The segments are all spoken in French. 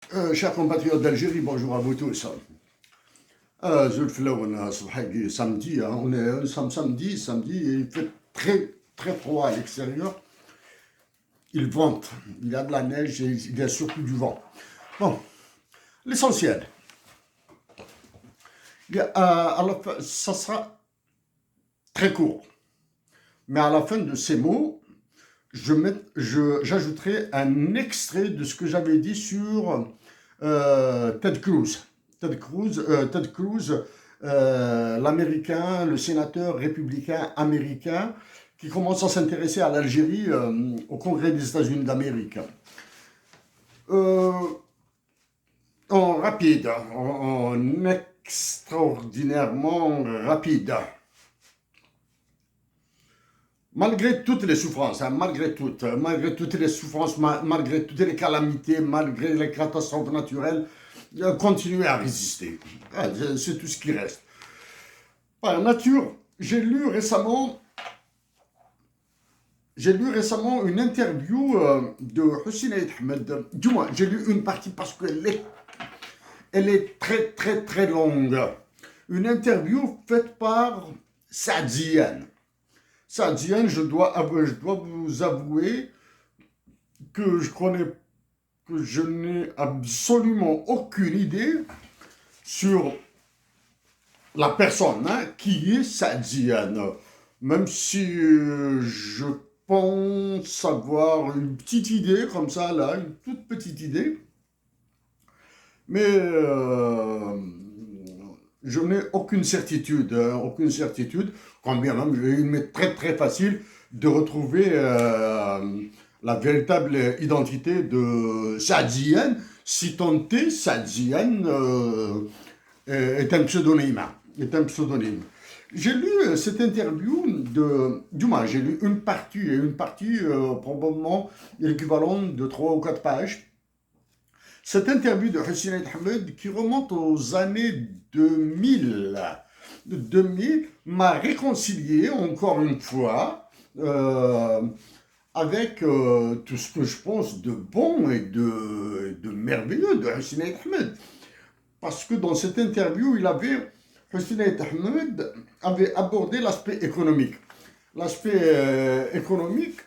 Chers compatriotes d'Algérie, bonjour à vous tous. Zulflaouna, samedi, hein, nous sommes samedi, et il fait très très froid à l'extérieur. Il vente, il y a de la neige et il y a surtout du vent. Bon, l'essentiel, ça sera très court, mais à la fin de ces mots, j'ajouterai un extrait de ce que j'avais dit sur Ted Cruz. Ted Cruz, l'Américain, le sénateur républicain américain qui commence à s'intéresser à l'Algérie au Congrès des États-Unis d'Amérique. Euh, En rapide, en extraordinairement rapide. Malgré toutes les souffrances, hein, malgré toutes les souffrances, malgré toutes les calamités, malgré les catastrophes naturelles, continuer à résister. C'est tout ce qui reste. Par nature, j'ai lu récemment une interview de Hussein Aït Ahmed. Du moins, j'ai lu une partie parce elle est très très très longue. Une interview faite par Saadiane. Saadiane, je dois vous avouer que je n'ai absolument aucune idée sur la personne qui est Saadiane. Même si je pense avoir une petite idée comme ça, là, une toute petite idée. Mais je n'ai aucune certitude, aucune certitude. Quand bien même, il m'est très très facile de retrouver la véritable identité de Saadiane, si tant est Saadiane est un pseudonyme. Est un pseudonyme. J'ai lu cette interview du moins, j'ai lu une partie probablement l'équivalent de 3 ou 4 pages. Cette interview de Hussein Ahmed qui remonte aux années 2000, 2000 m'a réconcilié encore une fois avec tout ce que je pense de bon et de merveilleux de Hussein Ahmed. Parce que dans cette interview, Hussein Ahmed avait abordé l'aspect économique. L'aspect économique,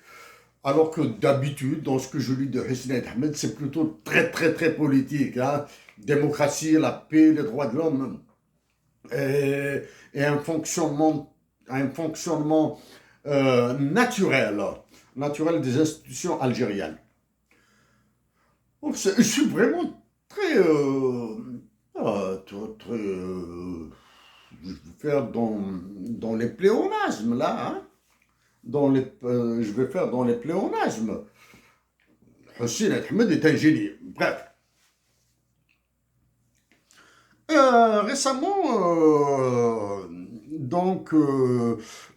alors que d'habitude, dans ce que je lis de Hussein Ahmed, c'est plutôt très très très politique. Hein. Démocratie, la paix, les droits de l'homme et un fonctionnement naturel des institutions algériennes. Donc, je suis vraiment très, je vais faire dans les pléonasmes là, hein, je vais faire dans les pléonasmes. Hussein Ahmed est un génie. Bref. Récemment,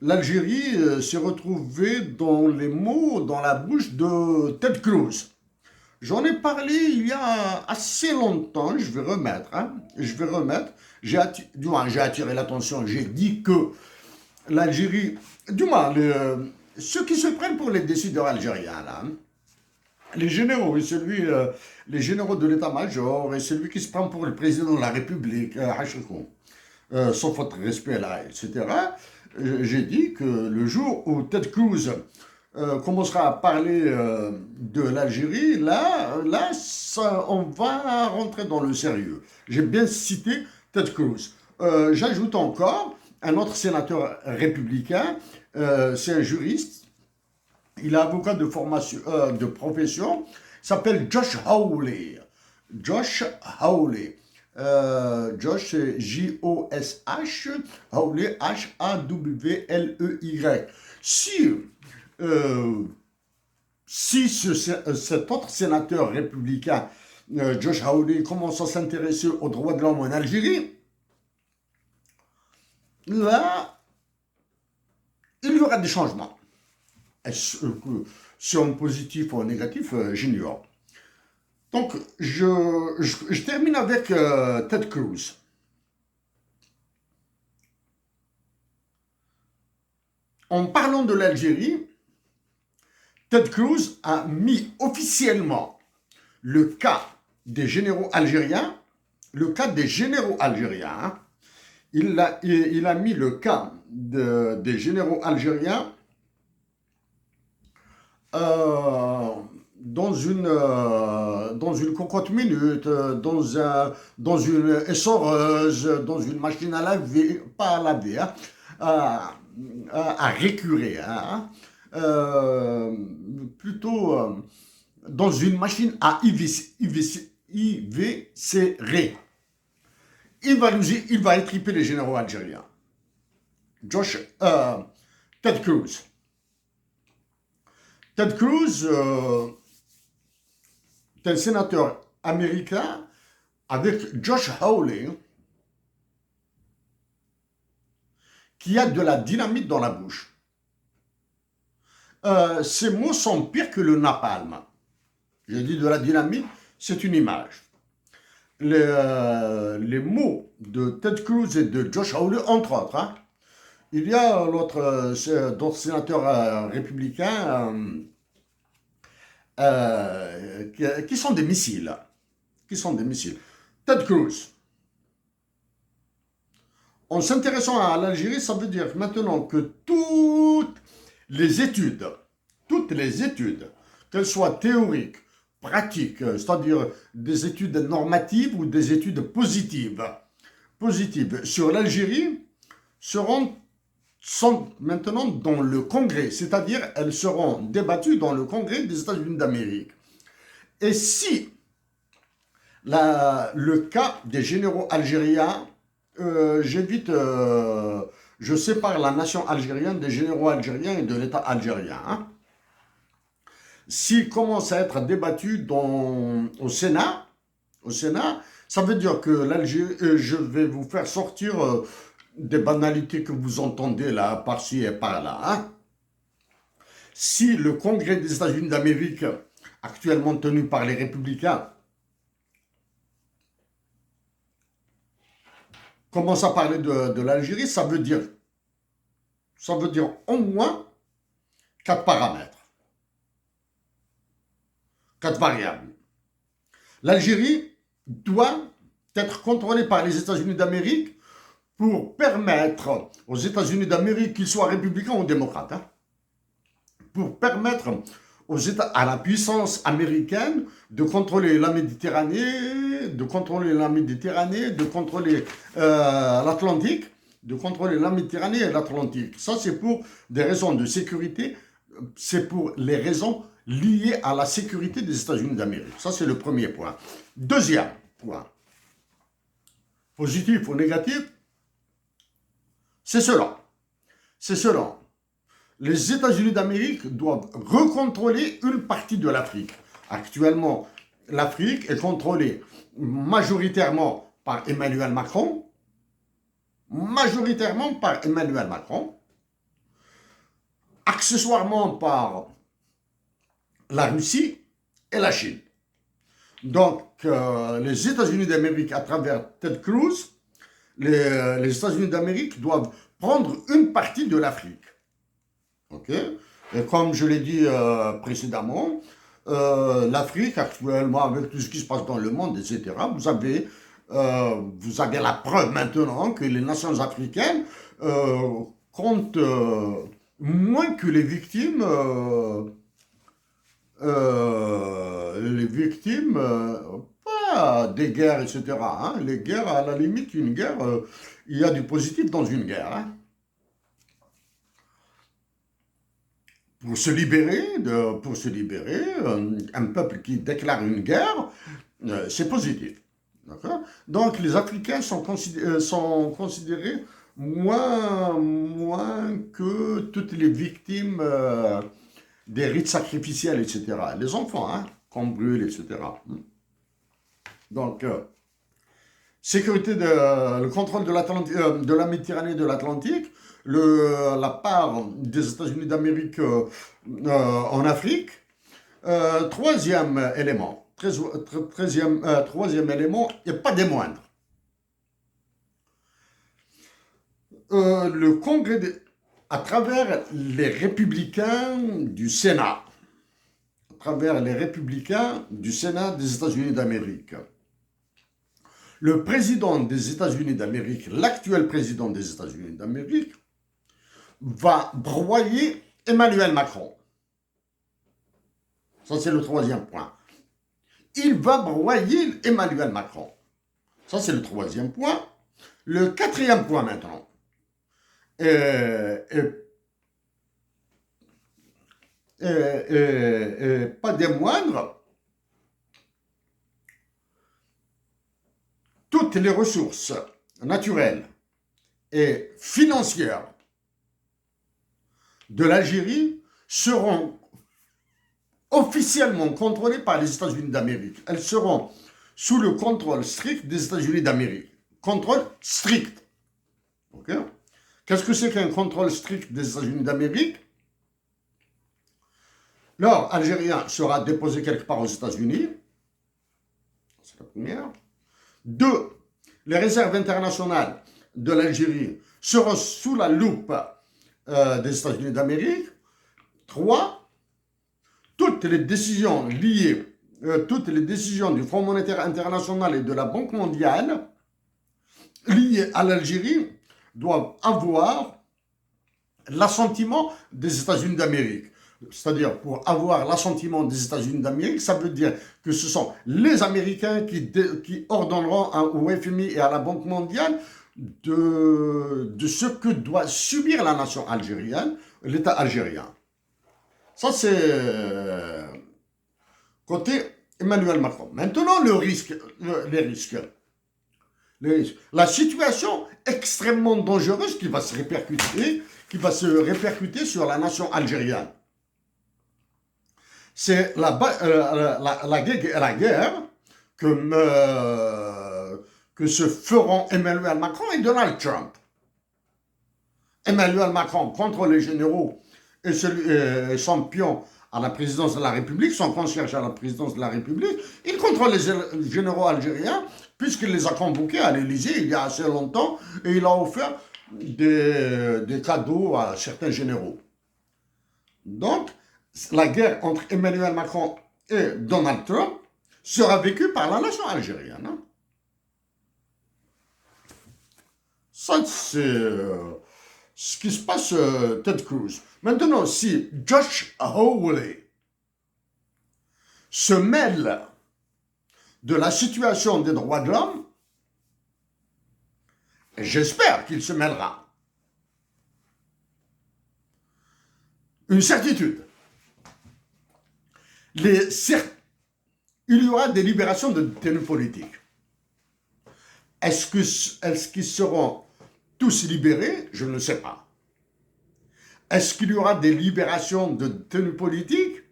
l'Algérie s'est retrouvée dans la bouche de Ted Cruz. J'en ai parlé il y a assez longtemps, je vais remettre, du moins j'ai attiré l'attention, j'ai dit que l'Algérie, du moins ceux qui se prennent pour les décideurs algériens là, hein, les généraux, les généraux de l'état-major et celui qui se prend pour le président de la République, sans faute de respect là, etc. J'ai dit que le jour où Ted Cruz commencera à parler de l'Algérie, on va rentrer dans le sérieux. J'ai bien cité Ted Cruz. J'ajoute encore un autre sénateur républicain, c'est un juriste, il est avocat de formation, de profession, il s'appelle Josh Hawley. Josh Hawley. Josh, c'est J-O-S-H, Hawley, H-A-W-L-E-Y. Euh, si cet autre sénateur républicain, Josh Hawley, commence à s'intéresser aux droits de l'homme en Algérie, là, il y aura des changements. Si on positif ou en négatif, j'ignore. Donc, je termine avec Ted Cruz. En parlant de l'Algérie, Ted Cruz a mis officiellement le cas des généraux algériens, le cas des généraux algériens, hein. Il a mis le cas des généraux algériens euh, dans une cocotte minute, dans une essoreuse, dans une machine à laver, pas à laver, hein, à récurer, hein, euh, plutôt dans une machine à IVCR. Il va étriper les généraux algériens. Josh, Ted Cruz. Ted Cruz est un sénateur américain avec Josh Hawley qui a de la dynamite dans la bouche. Ces mots sont pires que le napalm. J'ai dit de la dynamite, c'est une image. Les mots de Ted Cruz et de Josh Hawley, entre autres, hein. Il y a d'autres sénateurs républicains qui sont des missiles. Ted Cruz. En s'intéressant à l'Algérie, ça veut dire maintenant que toutes les études, qu'elles soient théoriques, pratiques, c'est-à-dire des études normatives ou des études positives sur l'Algérie, sont maintenant dans le Congrès, c'est-à-dire elles seront débattues dans le Congrès des États-Unis d'Amérique. Et si le cas des généraux algériens, je sépare la nation algérienne des généraux algériens et de l'État algérien, hein. S'il commence à être débattu au Sénat, ça veut dire que l'Algérie, je vais vous faire sortir des banalités que vous entendez là, par-ci et par-là, hein. Si le Congrès des États-Unis d'Amérique, actuellement tenu par les républicains, commence à parler de l'Algérie, ça veut dire au moins 4 paramètres, 4 variables. L'Algérie doit être contrôlée par les États-Unis d'Amérique pour permettre aux États-Unis d'Amérique, qu'ils soient républicains ou démocrates, hein, pour permettre à la puissance américaine de contrôler la Méditerranée, de contrôler l'Atlantique, Ça, c'est pour des raisons de sécurité, c'est pour les raisons liées à la sécurité des États-Unis d'Amérique. Ça, c'est le premier point. Deuxième point, positif ou négatif, c'est cela. Les États-Unis d'Amérique doivent recontrôler une partie de l'Afrique. Actuellement, l'Afrique est contrôlée majoritairement par Emmanuel Macron, accessoirement par la Russie et la Chine. Donc, les États-Unis d'Amérique, à travers Ted Cruz, les États-Unis d'Amérique doivent prendre une partie de l'Afrique. Ok. Et comme je l'ai dit précédemment, l'Afrique actuellement, avec tout ce qui se passe dans le monde, etc., vous avez la preuve maintenant que les nations africaines comptent moins que les victimes, pas des guerres, etc., hein. Les guerres, à la limite, une guerre, il y a du positif dans une guerre, hein. Pour se libérer, un peuple qui déclare une guerre, c'est positif. Donc les Africains sont considérés moins que toutes les victimes des rites sacrificiels, etc. Les enfants, hein, qu'on brûle, etc. Donc, le contrôle de la Méditerranée et de l'Atlantique, la part des États-Unis d'Amérique en Afrique. Troisième élément, et pas des moindres. Le Congrès, à travers les républicains du Sénat, travers les républicains du Sénat des États-Unis d'Amérique. Le président des États-Unis d'Amérique, l'actuel président des États-Unis d'Amérique, va broyer Emmanuel Macron. Ça, c'est le troisième point. Il va broyer Emmanuel Macron. Ça, c'est le troisième point. Le quatrième point maintenant. Pas des moindres, toutes les ressources naturelles et financières de l'Algérie seront officiellement contrôlées par les États-Unis d'Amérique. Elles seront sous le contrôle strict des États-Unis d'Amérique. Contrôle strict. Ok? Qu'est-ce que c'est qu'un contrôle strict des États-Unis d'Amérique? L'or algérien sera déposé quelque part aux États-Unis. C'est la première. 2. Les réserves internationales de l'Algérie seront sous la loupe des États-Unis d'Amérique. 3. Toutes les décisions liées, toutes les décisions du Fonds monétaire international et de la Banque mondiale liées à l'Algérie doivent avoir l'assentiment des États-Unis d'Amérique. C'est-à-dire, pour avoir l'assentiment des États-Unis d'Amérique, ça veut dire que ce sont les Américains qui ordonneront au FMI et à la Banque mondiale de ce que doit subir la nation algérienne, l'État algérien. Ça, c'est côté Emmanuel Macron. Maintenant, les risques. La situation extrêmement dangereuse qui va se répercuter sur la nation algérienne. C'est la guerre que se feront Emmanuel Macron et Donald Trump. Emmanuel Macron contre les généraux et son pion à la présidence de la République, son concierge à la présidence de la République. Il contrôle les généraux algériens puisqu'il les a convoqués à l'Élysée il y a assez longtemps et il a offert des cadeaux à certains généraux. Donc, la guerre entre Emmanuel Macron et Donald Trump sera vécue par la nation algérienne. Hein? Ça, c'est ce qui se passe Ted Cruz. Maintenant, si Josh Hawley se mêle de la situation des droits de l'homme, j'espère qu'il se mêlera. Une certitude. Il y aura des libérations de détenus politiques. Est-ce qu'ils seront tous libérés? Je ne le sais pas. Est-ce qu'il y aura des libérations de détenus politiques?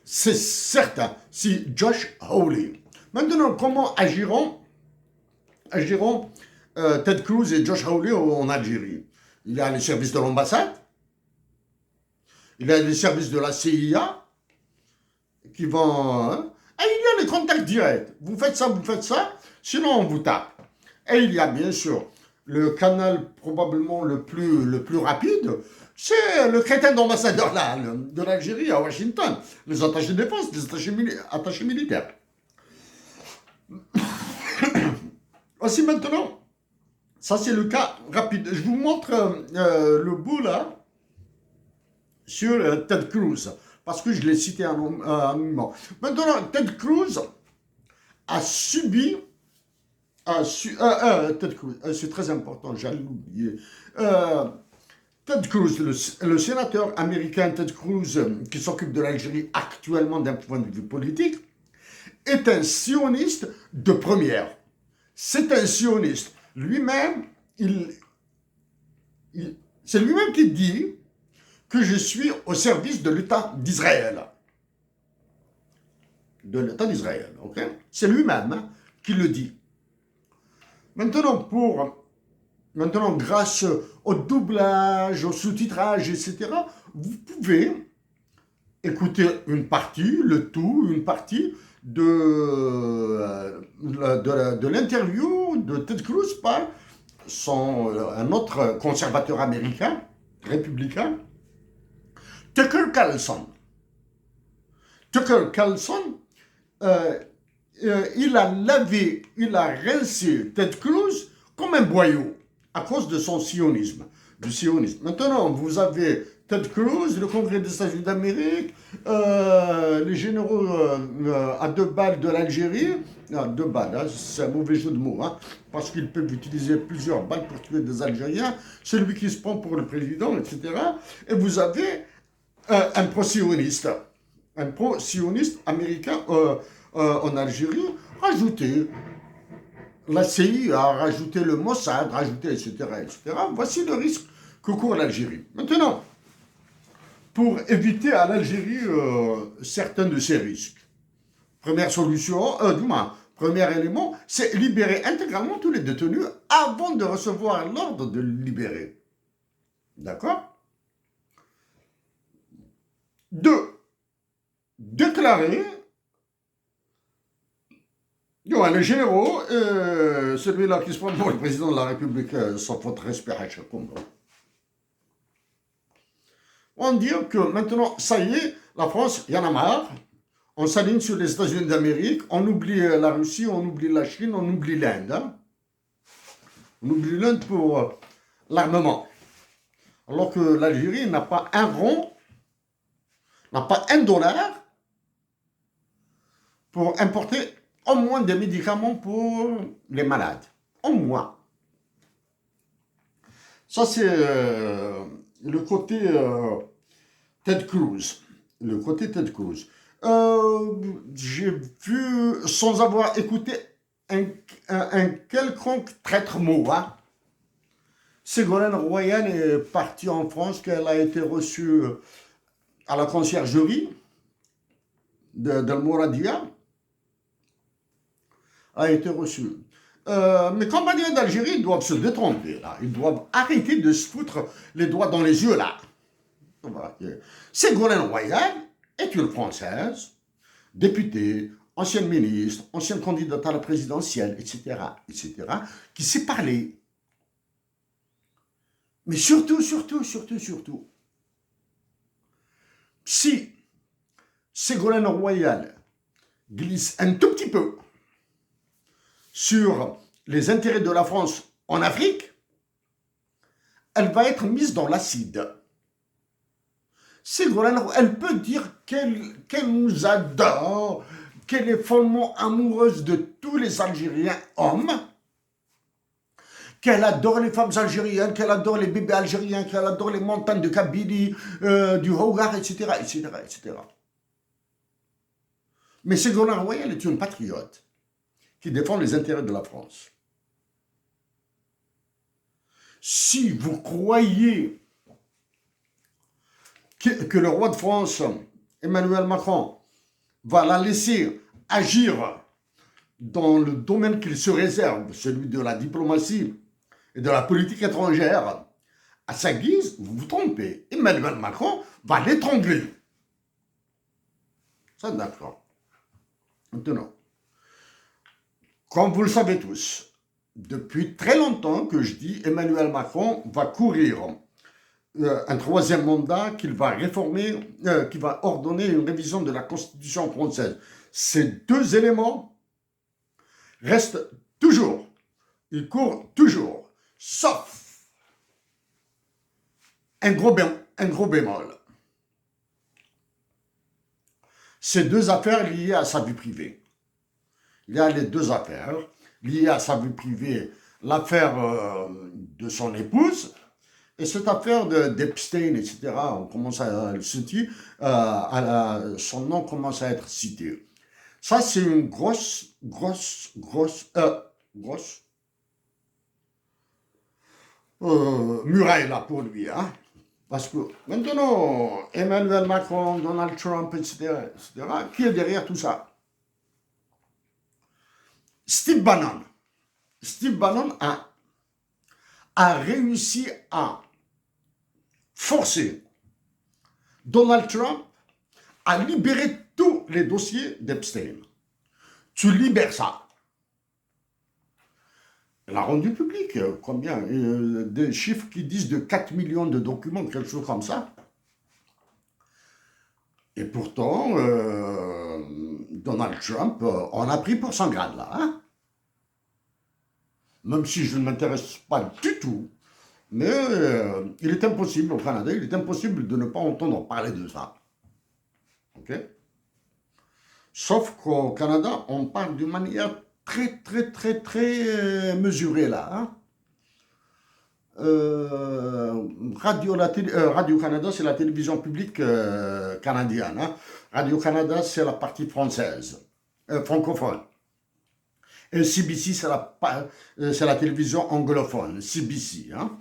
C'est certain, si Josh Hawley. Maintenant, comment agiront Ted Cruz et Josh Hawley en Algérie? Il y a les services de l'ambassade, il y a les services de la CIA, qui vont... Hein? Et il y a les contacts directs. Vous faites ça, sinon on vous tape. Et il y a bien sûr le canal probablement le plus rapide, c'est le crétin d'ambassadeur de l'Algérie à Washington. Les attachés de défense, les attachés militaires. Voici maintenant, ça c'est le cas rapide. Je vous montre le bout là, sur Ted Cruz. Parce que je l'ai cité anonymement. Maintenant, Ted Cruz a subi... Ted Cruz, c'est très important, j'allais l'oublier. Ted Cruz, le sénateur américain Ted Cruz, qui s'occupe de l'Algérie actuellement d'un point de vue politique, est un sioniste de première. C'est un sioniste. Lui-même, c'est lui-même qui dit que je suis au service de l'État d'Israël. De l'État d'Israël, ok? C'est lui-même qui le dit. Maintenant, grâce au doublage, au sous-titrage, etc., vous pouvez écouter une partie de l'interview de Ted Cruz par un autre conservateur américain, républicain, Tucker Carlson. Tucker Carlson, euh, il a lavé, il a rincé Ted Cruz comme un boyau à cause de son sionisme, du sionisme. Maintenant, vous avez Ted Cruz, le Congrès des États-Unis d'Amérique, les généraux à 2 balles de l'Algérie. Ah, 2 balles, hein, c'est un mauvais jeu de mots, hein, parce qu'ils peuvent utiliser plusieurs balles pour tuer des Algériens, celui qui se prend pour le président, etc. Et vous avez un pro-sioniste américain en Algérie, rajouté la CIA, rajouté le Mossad, rajouté, etc., etc. Voici le risque que court l'Algérie. Maintenant, pour éviter à l'Algérie certains de ces risques, première solution, du moins, premier élément, c'est libérer intégralement tous les détenus avant de recevoir l'ordre de les libérer. D'accord? 2. Déclarer les généraux, celui-là qui se prend pour le président de la République, sans faute respect à chaque fois. On dit que maintenant, ça y est, la France, il y en a marre. On s'aligne sur les États-Unis d'Amérique, on oublie la Russie, on oublie la Chine, on oublie l'Inde. Hein. On oublie l'Inde pour l'armement. Alors que l'Algérie n'a pas un rond, n'a pas $1 pour importer au moins des médicaments pour les malades. Au moins. Ça, c'est le côté Ted Cruz. Le côté Ted Cruz. J'ai vu, sans avoir écouté un quelconque traître-mot, hein, Ségolène Royal est partie en France, qu'elle a été reçue à la conciergerie d'El Mouradia, a été reçue. Mes compagnons d'Algérie doivent se détromper, là. Ils doivent arrêter de se foutre les doigts dans les yeux, là. Ségolène Royal est une Française, députée, ancienne ministre, ancienne candidate à la présidentielle, etc., qui sait parler. Mais surtout, si Ségolène Royal glisse un tout petit peu sur les intérêts de la France en Afrique, elle va être mise dans l'acide. Ségolène, elle peut dire qu'elle nous adore, qu'elle est follement amoureuse de tous les Algériens hommes, qu'elle adore les femmes algériennes, qu'elle adore les bébés algériens, qu'elle adore les montagnes de Kabylie, du Hogar, etc., etc. Mais Ségolène Royal est une patriote qui défend les intérêts de la France. Si vous croyez que le roi de France, Emmanuel Macron, va la laisser agir dans le domaine qu'il se réserve, celui de la diplomatie et de la politique étrangère, à sa guise, vous vous trompez. Emmanuel Macron va l'étrangler. Ça, d'accord. Maintenant, comme vous le savez tous, depuis très longtemps que je dis Emmanuel Macron va courir un troisième mandat, qu'il va réformer, qui va ordonner une révision de la Constitution française. Ces deux éléments restent toujours, ils courent toujours, sauf un gros bémol. Ces deux affaires liées à sa vie privée. Il y a les deux affaires liées à sa vie privée, l'affaire de son épouse, et cette affaire d'Epstein, etc., on commence à le citer, son nom commence à être cité. Ça, c'est une grosse muraille là pour lui. Hein? Parce que maintenant, Emmanuel Macron, Donald Trump, etc., qui est derrière tout ça? Steve Bannon. Steve Bannon a réussi à forcer Donald Trump à libérer tous les dossiers d'Epstein. Tu libères ça. Elle a rendu public, combien des chiffres qui disent de 4 millions de documents, quelque chose comme ça. Et pourtant, Donald Trump, on a pris pour son grade là. Hein? Même si je ne m'intéresse pas du tout, mais il est impossible au Canada, il est impossible de ne pas entendre parler de ça. Ok? Sauf qu'au Canada, on parle d'une manière très mesurée là. Hein? Radio-Canada, c'est la télévision publique canadienne. Hein? Radio-Canada, c'est la partie française, francophone. Et CBC, c'est la télévision anglophone, CBC. Hein?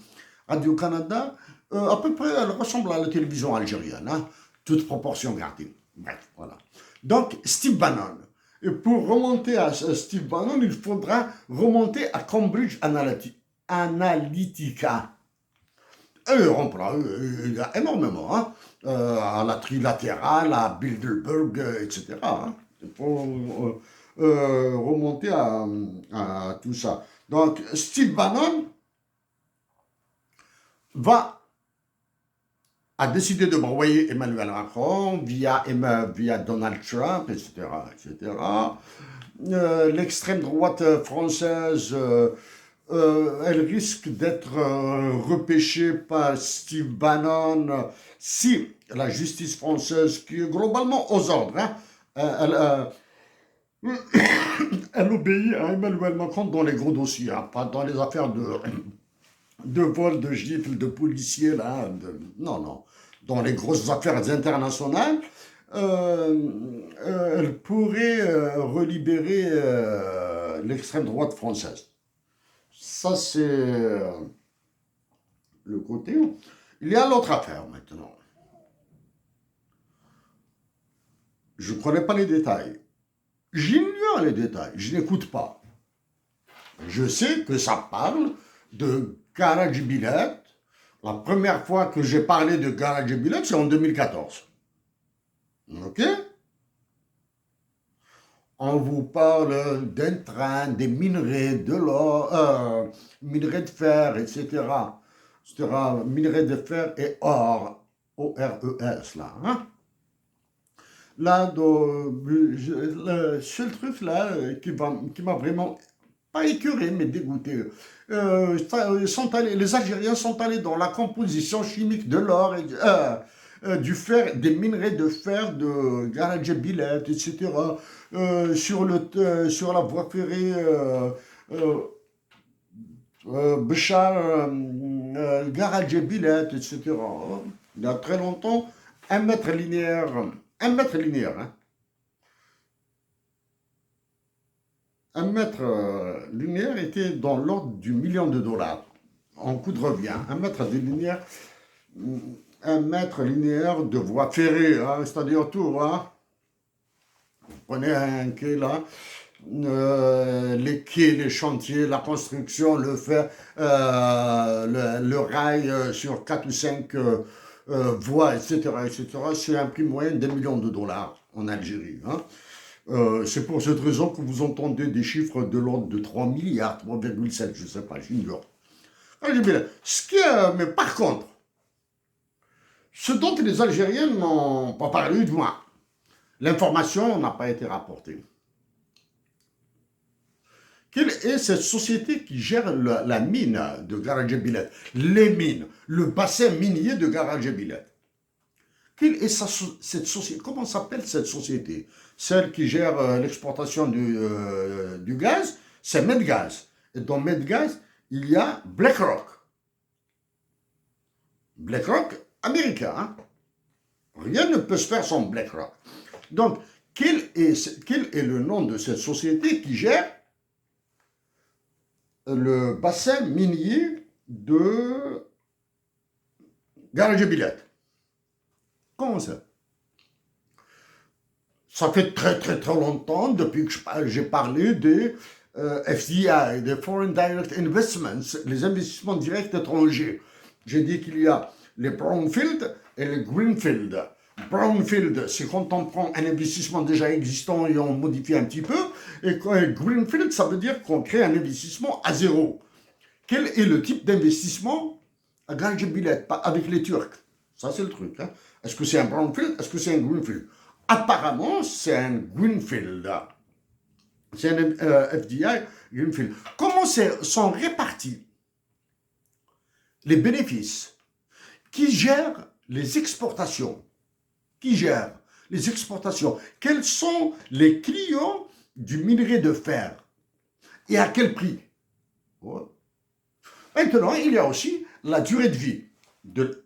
Radio-Canada, à peu près, elle ressemble à la télévision algérienne, hein? Toute proportion gardée. Bref, voilà. Donc, Steve Bannon. Et pour remonter à Steve Bannon, il faudra remonter à Cambridge Analytica. Et il y a énormément, hein? À la Trilatérale, à Bilderberg, etc. Hein? Il faut remonter à tout ça. Donc, Steve Bannon a décidé de renvoyer Emmanuel Macron via Donald Trump, etc. etc. L'extrême droite française, elle risque d'être repêchée par Steve Bannon si la justice française, qui est globalement aux ordres, hein, elle obéit à Emmanuel Macron dans les gros dossiers, hein, pas dans les affaires de vol, de gifles, de policiers, là. Non. Dans les grosses affaires internationales, elle pourrait relibérer l'extrême droite française. Ça, c'est le côté. Il y a l'autre affaire maintenant. Je ne connais pas les détails. J'ignore les détails. Je n'écoute pas. Je sais que ça parle de Karadzic Bilek. La première fois que j'ai parlé de Karadzic Bilek, c'est en 2014. Ok? On vous parle d'un train, des minerais, de l'or, minerais de fer, etc. Minerais de fer et or, O-R-E-S, là. Hein? Là, le seul truc là qui m'a vraiment pas écœuré, mais dégoûté. Les Algériens sont allés dans la composition chimique de l'or et du fer, des minerais de fer de Karadzic Bilek, etc. Sur la voie ferrée Béchar, Karadzic Bilek, etc. Il y a très longtemps, 1 mètre linéaire, hein. 1 mètre linéaire était dans l'ordre du $1 000 000 en coût de revient. 1 mètre linéaire de voie ferrée, hein, c'est-à-dire tout. Hein. Vous prenez un quai là, les quais, les chantiers, la construction, le fer, le rail sur 4 ou 5 voies, etc. C'est un prix moyen d'1 million de dollars en Algérie. Hein. C'est pour cette raison que vous entendez des chiffres de l'ordre de 3 milliards, 3,7, je ne sais pas, j'ignore. Mais par contre, ce dont les Algériens n'ont pas parlé, du moins, l'information n'a pas été rapportée. Quelle est cette société qui gère la mine de Karadzic Bilek? Les mines, le bassin minier de Karadzic Bilek. Quelle est cette société? Comment s'appelle cette société? Celle qui gère l'exportation du gaz, c'est Medgaz. Et dans Medgaz, il y a BlackRock. BlackRock américain. Hein? Rien ne peut se faire sans BlackRock. Donc, quel est le nom de cette société qui gère le bassin minier de Karadzic Bilek? Comment ça? Ça fait très longtemps depuis que j'ai parlé des FDI, des Foreign Direct Investments, les investissements directs étrangers. J'ai dit qu'il y a les Brownfield et les Greenfield. Brownfield, c'est quand on prend un investissement déjà existant et on modifie un petit peu. Et Greenfield, ça veut dire qu'on crée un investissement à zéro. Quel est le type d'investissement à Karadzic Bilek, avec les Turcs? Ça, c'est le truc. Hein. Est-ce que c'est un Brownfield? Est-ce que c'est un Greenfield? Apparemment, c'est un Greenfield. C'est un FDI Greenfield. Comment sont répartis les bénéfices? Qui gère les exportations? Qui gère les exportations? Quels sont les clients du minerai de fer? Et à quel prix? Ouais. Maintenant, il y a aussi la durée de vie de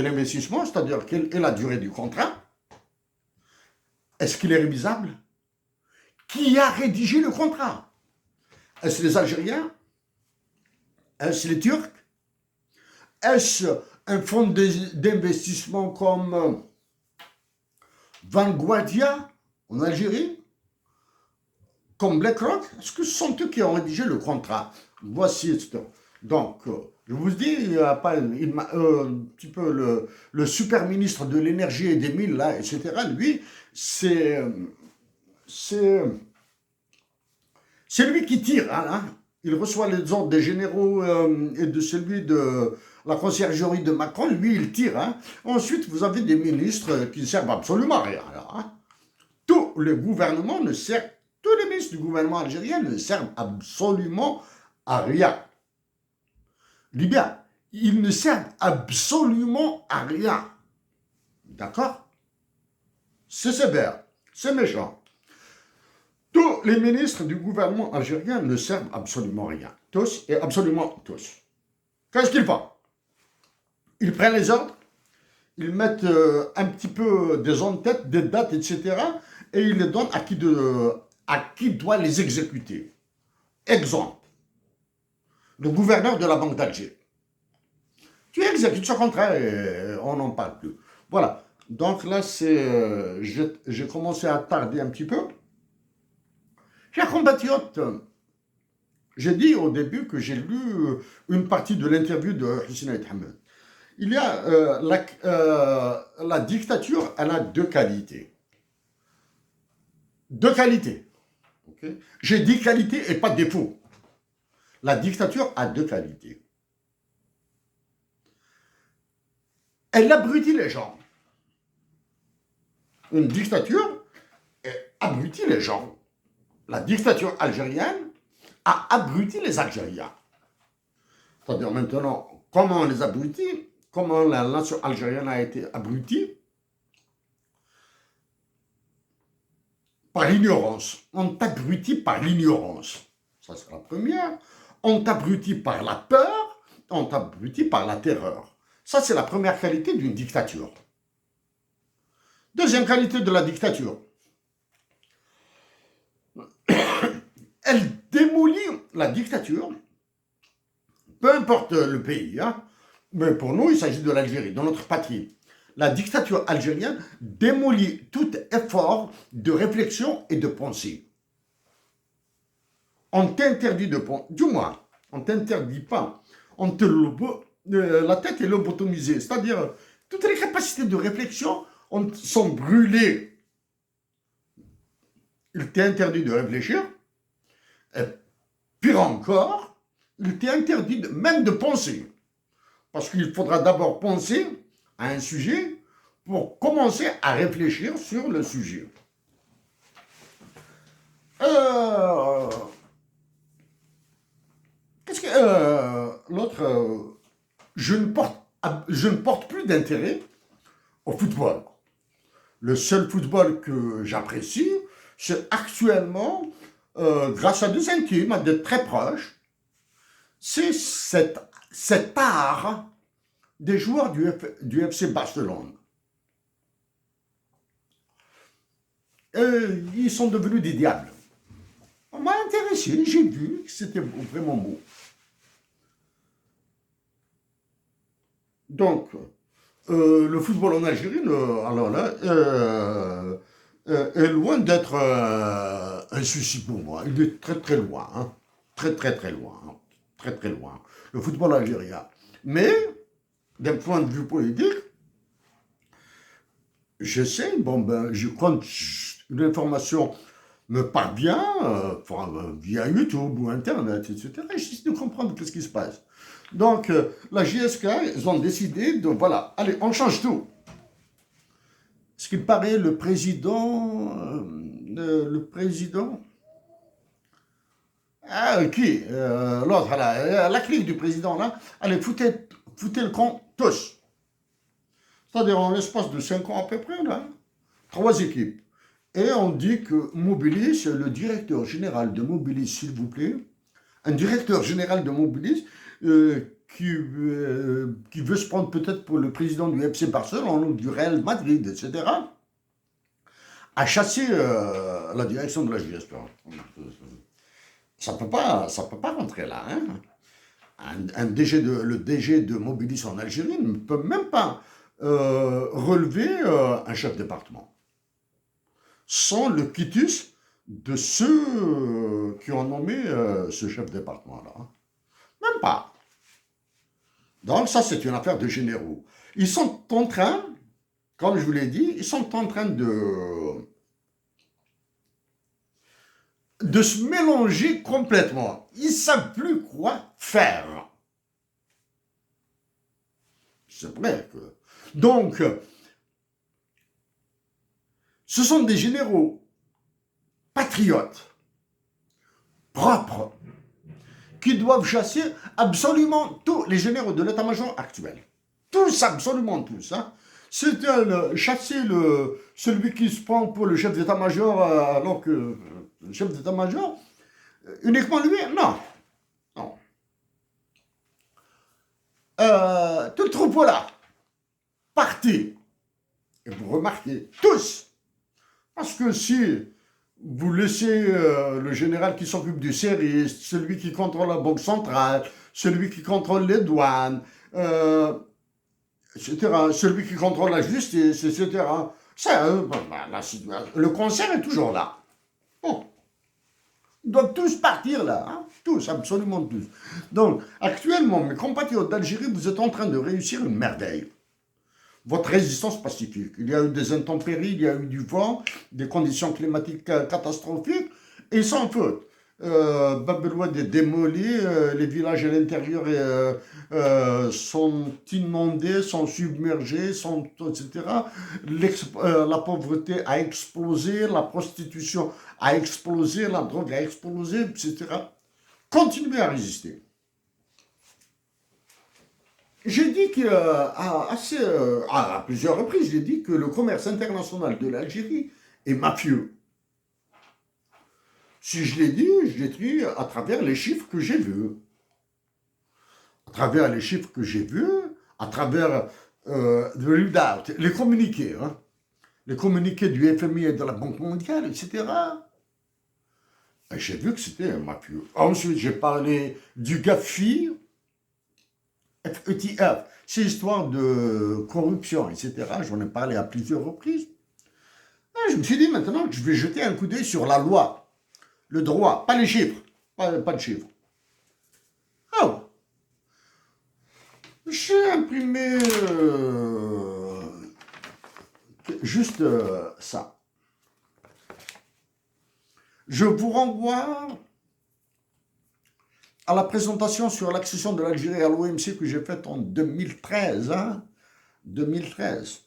l'investissement, c'est-à-dire quelle est la durée du contrat? Est-ce qu'il est révisable? Qui a rédigé le contrat? Est-ce les Algériens? Est-ce les Turcs? Est-ce un fonds d'investissement comme Vanguardia en Algérie? Comme BlackRock? Est-ce que ce sont eux qui ont rédigé le contrat? Voici. Donc, je vous dis, il y a pas, un petit peu le super ministre de l'énergie et des mines, là, etc. Lui, c'est lui qui tire. Hein. Il reçoit les ordres des généraux et de celui de la conciergerie de Macron. Lui, il tire. Hein. Ensuite, vous avez des ministres qui ne servent absolument à rien. Alors, hein. Tous les ministres du gouvernement algérien ne servent absolument à rien. Libyen, ils ne servent absolument à rien. D'accord? C'est sévère, c'est méchant. Tous les ministres du gouvernement algérien ne servent absolument à rien. Tous et absolument tous. Qu'est-ce qu'ils font? Ils prennent les ordres, ils mettent un petit peu des en-têtes, des dates, etc. et ils les donnent à qui doit les exécuter. Exemple. Le gouverneur de la Banque d'Alger. Tu exécutes ce contrat et on n'en parle plus. Voilà. Donc là, j'ai commencé à tarder un petit peu. Chers compatriotes, j'ai dit au début que j'ai lu une partie de l'interview de Hussein Aït Hamed. Il y a la dictature, elle a deux qualités. Deux qualités. Okay? J'ai dit qualité et pas défaut. La dictature a deux qualités. Elle abrutit les gens. Une dictature abrutit les gens. La dictature algérienne a abruti les Algériens. C'est-à-dire maintenant, comment on les abrutit? Comment la nation algérienne a été abrutie? Par l'ignorance. On t'abrutit par l'ignorance. Ça, c'est la première. On t'abrutit par la peur, on t'abrutit par la terreur. Ça, c'est la première qualité d'une dictature. Deuxième qualité de la dictature. Elle démolit la dictature, peu importe le pays, hein, mais pour nous, il s'agit de l'Algérie, de notre patrie. La dictature algérienne démolit tout effort de réflexion et de pensée. On t'interdit de penser, du moins, on ne t'interdit pas, la tête est lobotomisée, c'est-à-dire toutes les capacités de réflexion sont brûlées. Il t'est interdit de réfléchir, et pire encore, il t'est interdit même de penser. Parce qu'il faudra d'abord penser à un sujet pour commencer à réfléchir sur le sujet. Qu'est-ce que l'autre je ne porte plus d'intérêt au football. Le seul football que j'apprécie, c'est actuellement, grâce à des intimes, à des très proches, c'est cet art des joueurs du FC Barcelone. Ils sont devenus des diables. On m'a intéressé, j'ai vu que c'était vraiment beau. Donc, le football en Algérie, alors là, est loin d'être un souci pour moi. Il est très très loin, hein. Très très très loin, hein. Très très loin. Le football algérien. Mais, d'un point de vue politique, je sais, quand une information me parvient, via YouTube ou Internet, etc., j'essaie de comprendre ce qui se passe. Donc, la JSK, ils ont décidé de, voilà, allez, on change tout. ce qu'il paraît, le président, l'autre, la clique du président, là, allez, foutez le camp, tous. C'est-à-dire, en l'espace de 5 ans à peu près, là, 3 équipes. Et on dit que Mobilis, le directeur général de Mobilis, s'il vous plaît, un directeur général de Mobilis, qui veut se prendre peut-être pour le président du FC Barcelone ou du Real Madrid, etc., a chassé la direction de la gestion. Ça peut pas rentrer là. Hein. Le DG de Mobilis en Algérie ne peut même pas relever un chef de département sans le quitus de ceux qui ont nommé ce chef de département-là. Même pas. Donc ça, c'est une affaire de généraux. Ils sont en train, comme je vous l'ai dit, ils sont en train de se mélanger complètement. Ils ne savent plus quoi faire. C'est vrai que... Donc, ce sont des généraux patriotes, propres, qui doivent chasser absolument tous les généraux de l'état-major actuel. Tous, absolument tous. Hein. C'est chasser celui qui se prend pour le chef d'état-major, alors que le chef d'état-major, uniquement lui, non. Non. Tout le troupeau là, partez. Et vous remarquez, tous. Parce que si vous laissez le général qui s'occupe du service, celui qui contrôle la banque centrale, celui qui contrôle les douanes, etc., celui qui contrôle la justice, etc., ça, le concert est toujours là. Bon. Ils doivent tous partir là, hein? Tous, absolument tous. Donc, actuellement, mes compatriotes d'Algérie, vous êtes en train de réussir une merveille. Votre résistance pacifique. Il y a eu des intempéries, il y a eu du vent, des conditions climatiques catastrophiques, et sans faute. Bab el Oued est démoli, les villages à l'intérieur sont inondés, sont submergés, etc. La pauvreté a explosé, la prostitution a explosé, la drogue a explosé, etc. Continuez à résister. J'ai dit à plusieurs reprises, j'ai dit que le commerce international de l'Algérie est mafieux. Si je l'ai dit à travers les chiffres que j'ai vus. À travers les chiffres que j'ai vus, à travers les communiqués. Hein, les communiqués du FMI et de la Banque mondiale, etc. Et j'ai vu que c'était un mafieux. Ensuite, j'ai parlé du GAFI, FETF, c'est histoire de corruption, etc. J'en ai parlé à plusieurs reprises. Et je me suis dit maintenant que je vais jeter un coup d'œil sur la loi, le droit, pas les chiffres, pas de chiffres. Oh, j'ai imprimé juste ça. Je vous renvoie à la présentation sur l'accession de l'Algérie à l'OMC que j'ai faite en 2013. Hein, 2013.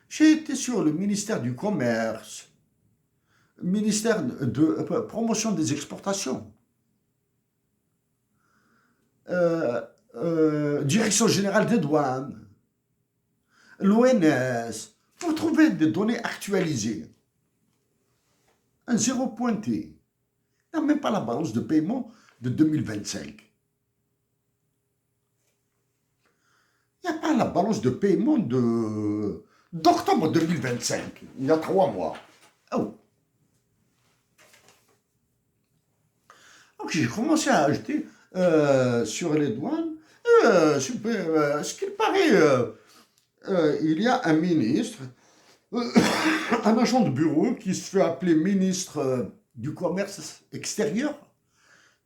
J'ai été sur le ministère du Commerce, ministère de promotion des exportations, direction générale des douanes, l'ONS, pour trouver des données actualisées. Un zéro pointé. Il n'y a même pas la balance de paiement de 2025. Il n'y a pas la balance de paiement d'octobre 2025. Il y a 3 mois. Oh. Donc j'ai commencé à acheter sur les douanes. Ce qu'il paraît, il y a un ministre, un agent de bureau qui se fait appeler ministre du commerce extérieur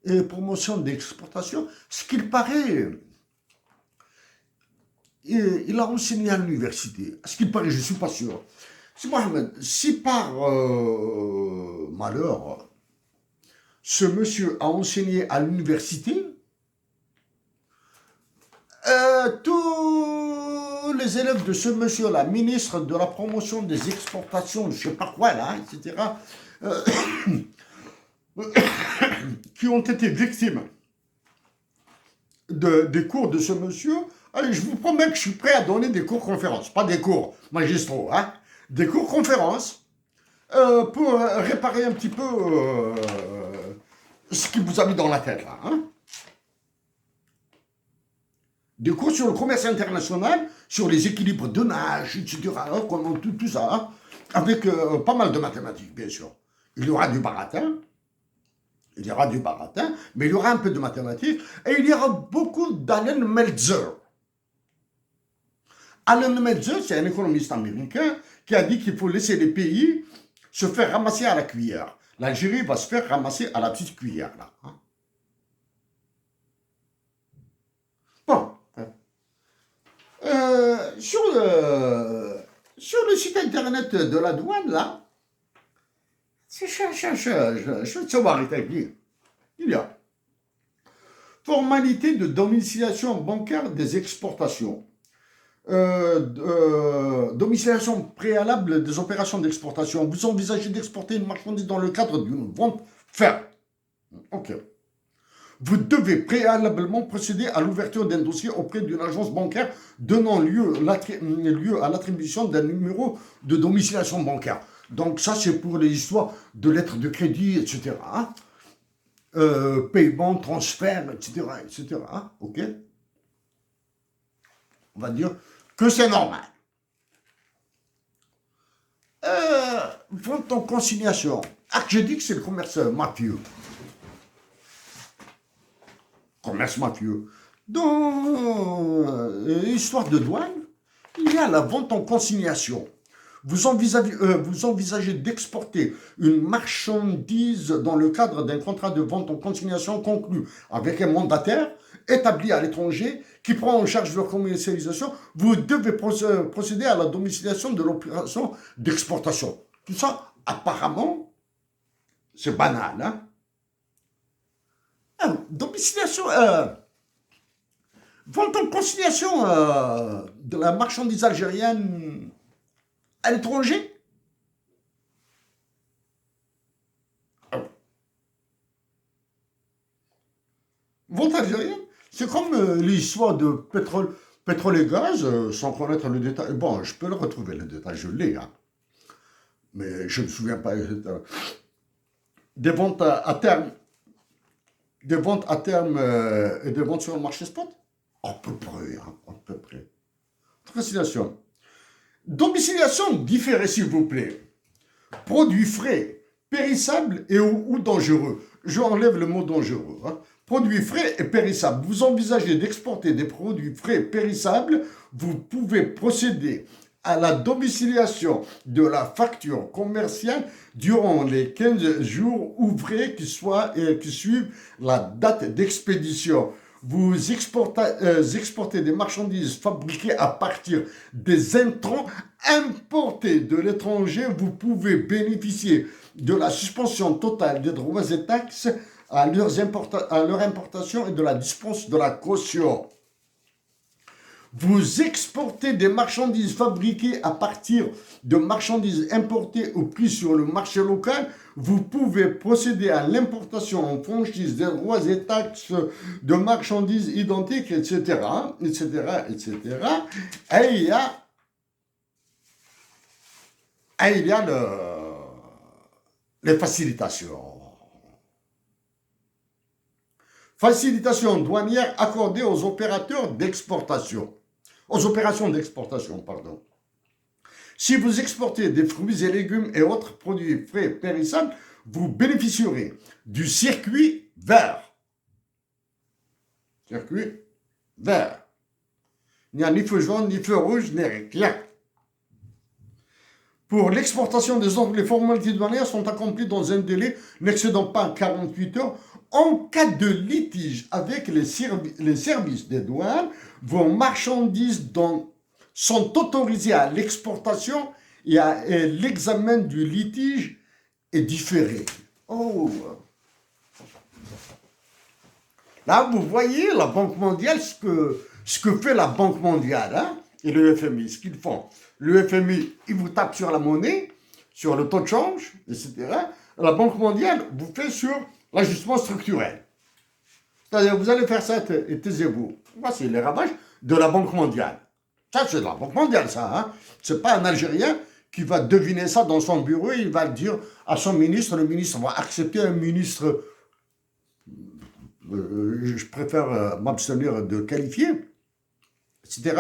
et promotion d'exportation. Ce qu'il paraît, il a enseigné à l'université. Ce qu'il paraît, je ne suis pas sûr. Si Mohamed, si par malheur, ce monsieur a enseigné à l'université, tous les élèves de ce monsieur-là, ministre de la promotion des exportations, je sais pas quoi là, etc., euh, qui ont été victimes des cours de ce monsieur, allez, je vous promets que je suis prêt à donner des cours conférences, pas des cours magistraux, hein, des cours conférences pour réparer un petit peu ce qui vous a mis dans la tête là. Hein. Des cours sur le commerce international, sur les équilibres de nage, etc., hein, tout ça, hein, avec pas mal de mathématiques, bien sûr. Il y aura du baratin, mais il y aura un peu de mathématiques, et il y aura beaucoup d'Allen Meltzer. Allen Meltzer, c'est un économiste américain qui a dit qu'il faut laisser les pays se faire ramasser à la cuillère. L'Algérie va se faire ramasser à la petite cuillère, là. Hein. Bon. Sur le site internet de la douane, là, je vais savoir établir. Il y a formalité de domiciliation bancaire des exportations. Domiciliation préalable des opérations d'exportation. Vous envisagez d'exporter une marchandise dans le cadre d'une vente ferme. Ok. Vous devez préalablement procéder à l'ouverture d'un dossier auprès d'une agence bancaire donnant lieu à l'attribution d'un numéro de domiciliation bancaire. Donc ça, c'est pour les histoires de lettres de crédit, etc. Hein? Paiement, transfert, etc. etc. Hein? Ok. On va dire que c'est normal. Vente en consignation. Ah, j'ai dit que c'est le commerce mafieux. Commerce mafieux. Dans l'histoire de douane, il y a la vente en consignation. Vous envisagez d'exporter une marchandise dans le cadre d'un contrat de vente en consignation conclu avec un mandataire établi à l'étranger qui prend en charge leur commercialisation. Vous devez procéder à la domiciliation de l'opération d'exportation. Tout ça, apparemment, c'est banal. Hein? Domiciliation, vente en consignation de la marchandise algérienne à l'étranger. Vente algérienne, c'est comme l'histoire de pétrole et gaz, sans connaître le détail. Bon, je peux le retrouver, le détail, je l'ai. Hein. Mais je ne me souviens pas. Des ventes à terme. Des ventes à terme et des ventes sur le marché spot. À peu près, hein, à peu près. Consignation. Domiciliation différée, s'il vous plaît. Produits frais, périssables et ou dangereux. Je enlève le mot dangereux. Hein. Produits frais et périssables. Vous envisagez d'exporter des produits frais périssables. Vous pouvez procéder à la domiciliation de la facture commerciale durant les 15 jours ouvrés qui suivent la date d'expédition. Vous exportez des marchandises fabriquées à partir des intrants importés de l'étranger. Vous pouvez bénéficier de la suspension totale des droits et taxes à leur importation et de la dispense de la caution. Vous exportez des marchandises fabriquées à partir de marchandises importées au prix sur le marché local. Vous pouvez procéder à l'importation en franchise des droits et taxes de marchandises identiques, etc., etc., etc. Et il y a les facilitations. Facilitation douanière accordée aux opérateurs d'exportation. Aux opérations d'exportation, pardon. Si vous exportez des fruits et légumes et autres produits frais périssables, vous bénéficierez du circuit vert. Circuit vert. Il n'y a ni feu jaune, ni feu rouge, ni rien. Pour l'exportation des ordres, les formalités douanières sont accomplies dans un délai n'excédant pas 48 heures. En cas de litige avec les services des douanes, vos marchandises sont autorisées à l'exportation et l'examen du litige est différé. Oh. Là, vous voyez la Banque mondiale, ce que fait la Banque mondiale. Hein? et le FMI, ce qu'ils font. Le FMI, il vous tape sur la monnaie, sur le taux de change, etc. La Banque mondiale vous fait sur l'ajustement structurel. C'est-à-dire, vous allez faire ça et taisez-vous. Voici les ravages de la Banque mondiale. Ça, c'est de la Banque mondiale, ça. Hein. C'est pas un Algérien qui va deviner ça dans son bureau et il va le dire à son ministre. Le ministre va accepter un ministre, je préfère m'abstenir de qualifier, etc.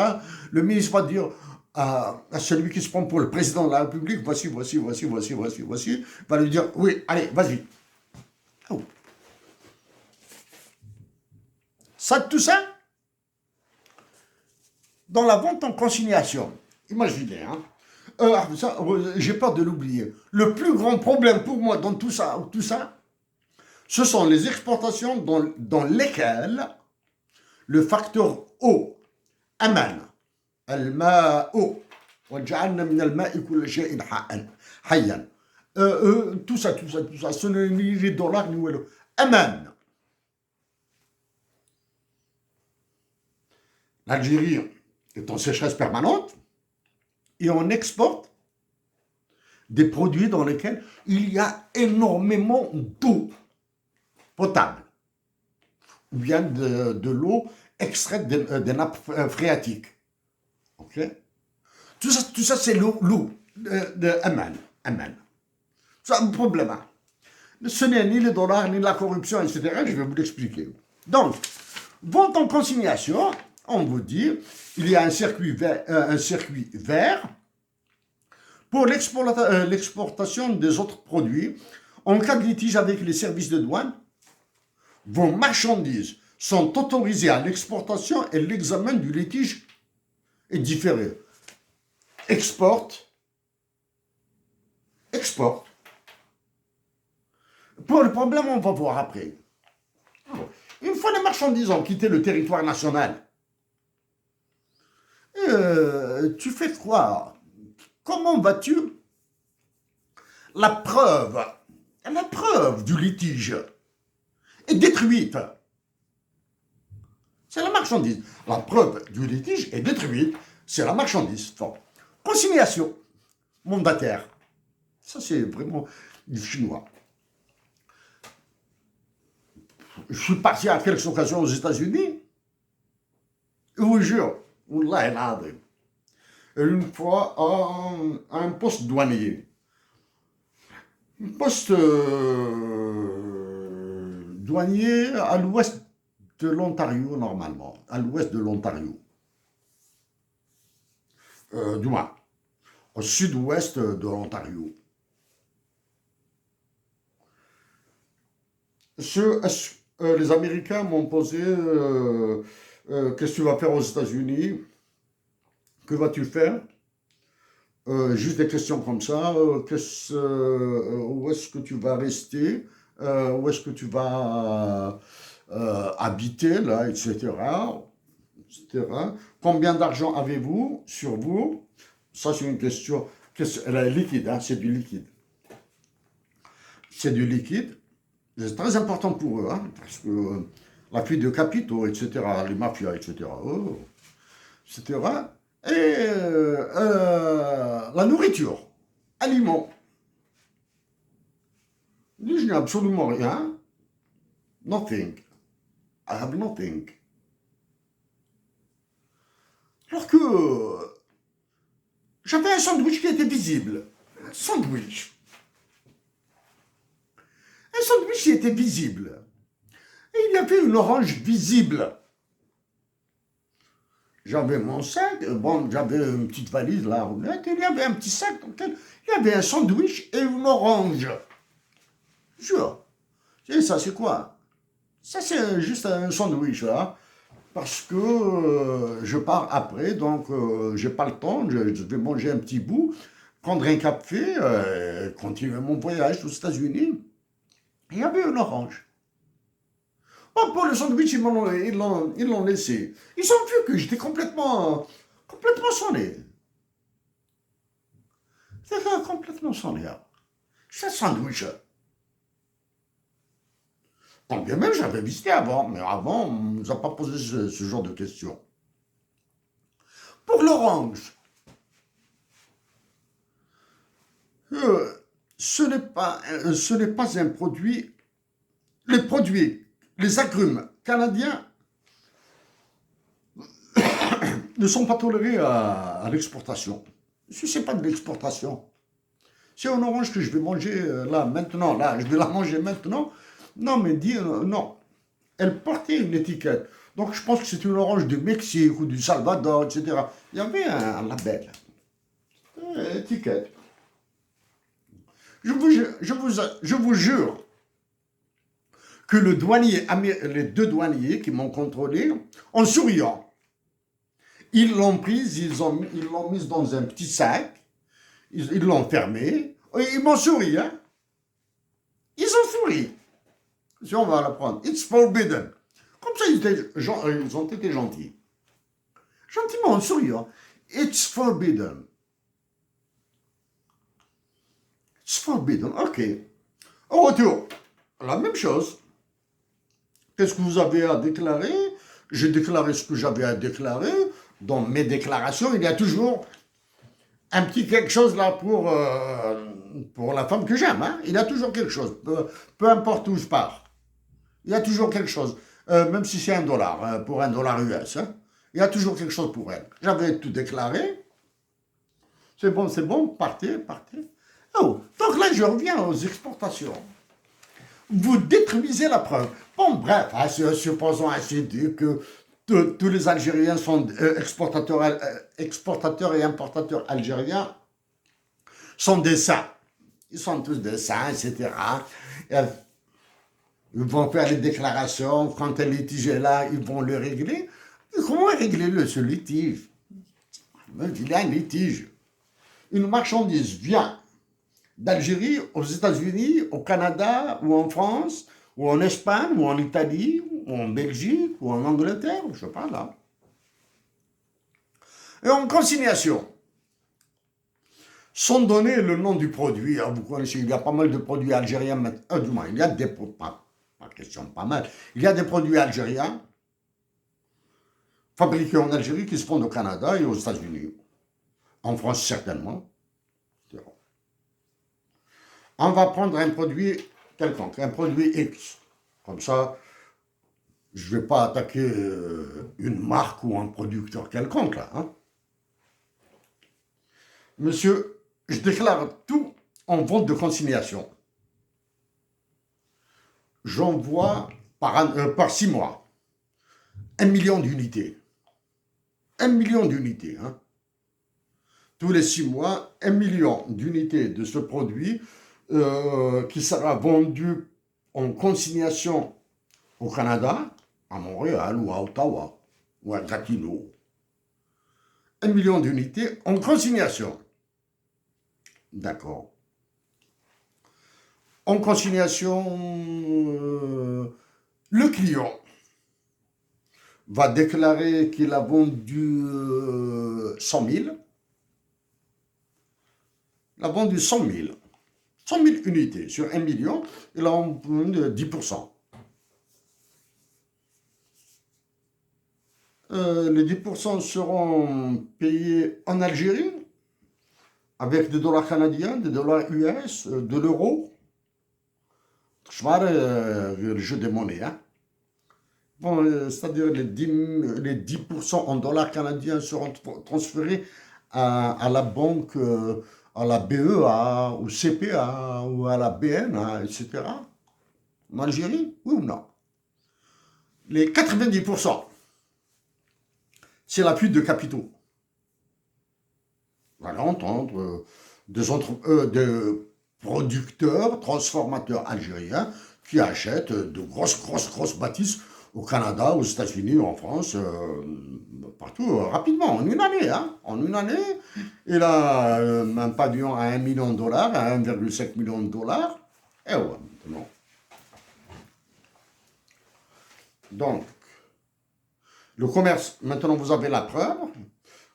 Le ministre va dire à celui qui se prend pour le président de la République, voici, va lui dire, oui, allez, vas-y. Oh. Ça, tout ça, dans la vente en consignation. Imaginez, hein. J'ai peur de l'oublier. Le plus grand problème pour moi dans tout ça, ce sont les exportations dans lesquelles le facteur eau, aman, الماء وجعلنا من الماء كل شيء حيا. Tout ça, ce n'est ni les dollars ni le aman. L'Algérie est en sécheresse permanente et on exporte des produits dans lesquels il y a énormément d'eau potable ou bien de l'eau extraite des nappes phréatiques. Ok. Tout ça c'est l'eau de Aman. C'est un problème. Hein. Ce n'est ni les dollars, ni la corruption, etc. Je vais vous l'expliquer. Donc, vente en consignation, on vous dit, il y a un circuit vert pour l'exportation des autres produits. En cas de litige avec les services de douane, vos marchandises sont autorisées à l'exportation et l'examen du litige est différé. Exporte. Pour le problème, on va voir après. Une fois les marchandises ont quitté le territoire national, tu fais quoi? Comment vas-tu? La preuve du litige est détruite. C'est la marchandise. La preuve du litige est détruite. C'est la marchandise. Bon. Consignation. Mandataire. Ça, c'est vraiment du chinois. Je suis parti à quelques occasions aux États-Unis. Je vous jure. Une fois à un poste douanier. Un poste douanier à l'ouest de l'Ontario, normalement. À l'ouest de l'Ontario. Du moins, au sud-ouest de l'Ontario. Les Américains m'ont posé qu'est-ce que tu vas faire aux États-Unis? Que vas-tu faire? Juste des questions comme ça. Où est-ce que tu vas rester? Où est-ce que tu vas habiter, là, etc. Combien d'argent avez-vous sur vous? Ça, c'est une question elle est liquide, hein, c'est du liquide. C'est du liquide. C'est très important pour eux, hein, parce que la fuite de capitaux, etc., les mafias, etc., etc., et la nourriture, aliments. Je n'ai absolument rien. Nothing. I have nothing. Alors que j'avais un sandwich qui était visible. Un sandwich qui était visible. Et il y avait une orange visible. J'avais mon sac, bon, j'avais une petite valise là, il y avait un petit sac dans lequel il y avait un sandwich et une orange. Jure. Et ça, c'est quoi? Ça, c'est juste un sandwich là. Parce que je pars après, donc j'ai pas le temps, je vais manger un petit bout, prendre un café, continuer mon voyage aux États-Unis. Il y avait une orange. Bon, pour le sandwich, ils l'ont laissé. Ils ont vu que j'étais complètement sonné. J'étais complètement sonné. C'est un sandwich. Tant bien même, j'avais visité avant, mais avant, on ne nous a pas posé ce genre de questions. Pour l'orange, ce n'est pas un produit. Les agrumes canadiens ne sont pas tolérés à l'exportation. Ce n'est pas de l'exportation. C'est une orange que je vais manger là, maintenant, là, je vais la manger maintenant. Non, mais dire non. Elle portait une étiquette. Donc je pense que c'est une orange du Mexique ou du Salvador, etc. Il y avait un label, une étiquette. Je vous jure que les deux douaniers qui m'ont contrôlé, en souriant, ils l'ont prise, ils l'ont mise dans un petit sac, ils l'ont fermé, et ils m'ont souri, hein. Ils ont souri. Si on va la prendre, it's forbidden. Comme ça, ils ont été gentils. Gentiment, en souriant, it's forbidden. It's forbidden, ok. Au retour, la même chose. Qu'est-ce que vous avez à déclarer? J'ai déclaré ce que j'avais à déclarer. Dans mes déclarations, il y a toujours un petit quelque chose là pour la femme que j'aime. Hein. Il y a toujours quelque chose, peu importe où je pars. Il y a toujours quelque chose, même si c'est $1, pour $1 US. Hein. Il y a toujours quelque chose pour elle. J'avais tout déclaré. C'est bon, partez. Oh, donc là, je reviens aux exportations. Vous détruisez la preuve. Bon, bref, supposons ainsi dit que tous les Algériens sont exportateurs et importateurs algériens sont des saints. Ils sont tous des saints, etc. Ils vont faire les déclarations. Quand un litige est là, ils vont le régler. Et comment régler ce litige? Il y a un litige. Une marchandise vient d'Algérie aux États-Unis, au Canada, ou en France, ou en Espagne, ou en Italie, ou en Belgique, ou en Angleterre, je sais pas là. Et en consignation, sont donnés le nom du produit. Vous connaissez, il y a pas mal de produits algériens, du moins, il y a des pas question, pas mal. Il y a des produits algériens fabriqués en Algérie qui se font au Canada et aux États-Unis. En France, certainement. On va prendre un produit quelconque, un produit X. Comme ça, je ne vais pas attaquer une marque ou un producteur quelconque, là. Hein. Monsieur, je déclare tout en vente de consignation. J'envoie par 6 mois 1 million d'unités. 1 million d'unités. Hein. Tous les 6 mois, 1 million d'unités de ce produit qui sera vendu en consignation au Canada, à Montréal ou à Ottawa ou à Gatineau. 1 million d'unités en consignation. D'accord. En consignation, le client va déclarer qu'il a vendu 100 000. Il a vendu 100 000. 100 000 unités sur 1 million, il a vendu 10%. Les 10% seront payés en Algérie avec des dollars canadiens, des dollars US, de l'euro. Je parle le jeu des monnaies. Hein. Bon, c'est-à-dire les 10% en dollars canadiens seront transférés à la banque, à la BEA, au CPA, ou à la BNA, etc. En Algérie, oui ou non? Les 90%, c'est la fuite de capitaux. Vous allez entendre des producteurs, transformateurs algériens qui achètent de grosses bâtisses au Canada, aux États-Unis, en France, partout, rapidement, en une année. Hein, en une année, il a un pavillon à 1 million de dollars, à 1,5 million de dollars. Et ouais, maintenant. Donc, le commerce, maintenant vous avez la preuve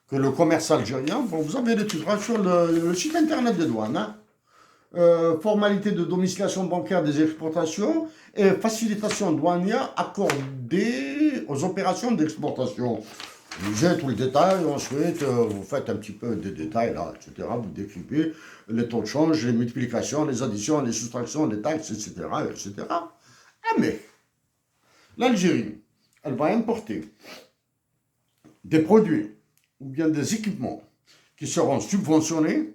que le commerce algérien, bon, vous avez les titres sur le site internet des douanes, hein. Formalité de domiciliation bancaire des exportations et facilitation douanière accordée aux opérations d'exportation. Vous lisez tout le détail, ensuite vous faites un petit peu des détails là, etc. Vous décrivez les taux de change, les multiplications, les additions, les soustractions, les taxes, etc. etc. Ah, mais l'Algérie, elle va importer des produits ou bien des équipements qui seront subventionnés,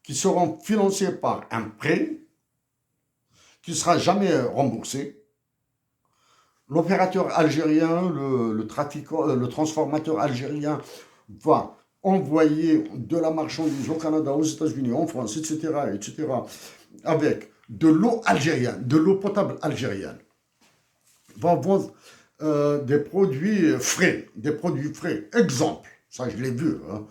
qui seront financés par un prêt qui ne sera jamais remboursé. L'opérateur algérien, le transformateur algérien va envoyer de la marchandise au Canada, aux États-Unis, en France, etc., etc., avec de l'eau algérienne, de l'eau potable algérienne. Va vendre des produits frais, Exemple, ça je l'ai vu, hein,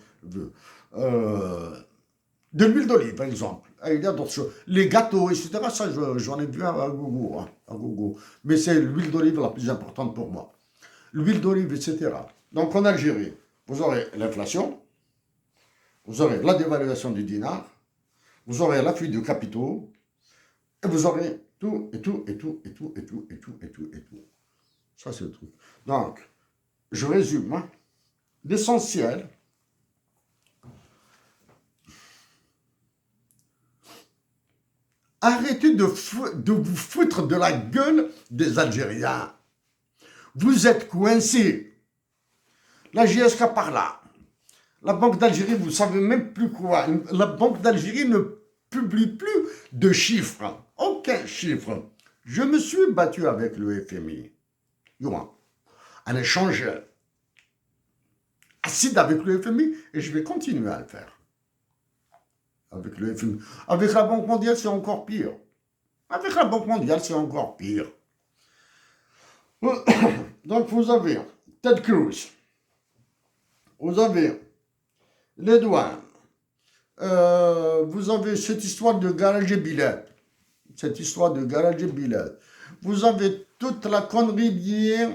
de l'huile d'olive, par exemple. Et il y a d'autres choses. Les gâteaux, etc., ça j'en ai vu à gogo, hein, à gogo. Mais c'est l'huile d'olive la plus importante pour moi. L'huile d'olive, etc. Donc en Algérie, vous aurez l'inflation, vous aurez la dévaluation du dinar, vous aurez la fuite de capitaux, et vous aurez tout, et tout, et tout, et tout, et tout, et tout, et tout, et tout. Ça, c'est le truc. Donc, je résume. Hein. L'essentiel, arrêtez de vous foutre de la gueule des Algériens. Vous êtes coincés. La JSK par là. La Banque d'Algérie, vous ne savez même plus quoi. La Banque d'Algérie ne publie plus de chiffres. Aucun chiffre. Je me suis battu avec le FMI. Un échange acide avec le FMI et je vais continuer à le faire. Avec le FMI. Avec la Banque mondiale, c'est encore pire. Avec la Banque mondiale, c'est encore pire. Donc, vous avez Ted Cruz. Vous avez les douanes. Vous avez cette histoire de garage et bilet. Vous avez toute la connerie liée